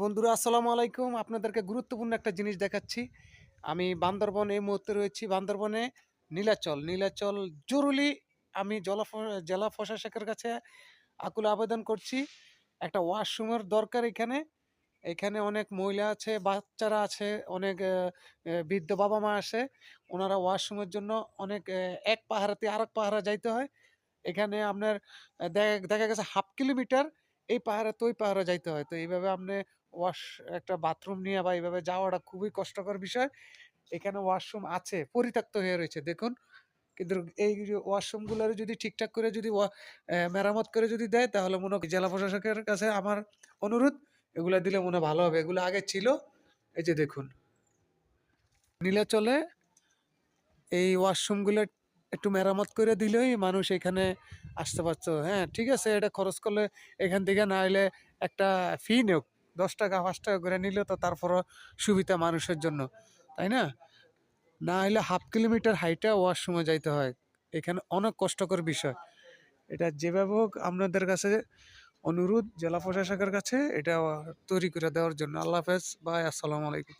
বন্ধুরা আসসালামু আলাইকুম। আপনাদেরকে গুরুত্বপূর্ণ একটা জিনিস দেখাচ্ছি। আমি বান্দরবন এই মুহূর্তে রয়েছি বান্দরবনে নীলাচল জরুরি আমি জেলা প্রশাসকের কাছে আকুল আবেদন করছি। একটা ওয়াশরুমের দরকার এখানে। এখানে অনেক মহিলা আছে, বাচ্চারা আছে, অনেক বৃদ্ধ বাবা-মা আসে। ওনারা ওয়াশরুমের জন্য অনেক এক পাহারাতে আরেক পাহারা যাইতে হয়। এখানে আপনার দেখা গেছে 1/2 কিলোমিটার এই পাহাড়ে তো ওই পাহাড়ে যাইতে হয়। তো এইভাবে আপনি ওয়াশ একটা বাথরুম নিয়ে বা এইভাবে যাওয়াটা খুবই কষ্টকর বিষয়। এখানে ওয়াশরুম আছে, পরিত্যক্ত হয়ে রয়েছে দেখুন। কিন্তু এই যে ওয়াশরুমগুলারে যদি ঠিকঠাক করে যদি মেরামত করে যদি দেয় তাহলে মনে হয় জেলা প্রশাসকের কাছে আমার অনুরোধ, এগুলা দিলে মনে হয় ভালো হবে। এগুলো আগে ছিল, এই যে দেখুন। নীলাচলে এই ওয়াশরুমগুলো একটু মেরামত করে দিলেই মানুষ এখানে আসতে পারতো। হ্যাঁ, ঠিক আছে, এটা খরচ করলে এখান থেকে না হইলে একটা ফি নেওক। ৳১০ ৳৫ করে নিলে তো তারপরও সুবিধা মানুষের জন্য। তাই না? না হইলে 1/2 কিলোমিটার হাইটা ওয়াশরুমে যাইতে হয়। এখানে অনেক কষ্টকর বিষয়। এটা যেভাবে হোক আপনাদের কাছে অনুরোধ জেলা প্রশাসকের কাছে এটা তৈরি করে দেওয়ার জন্য। আল্লাহ হাফেজ। বাই। আসসালামু আলাইকুম।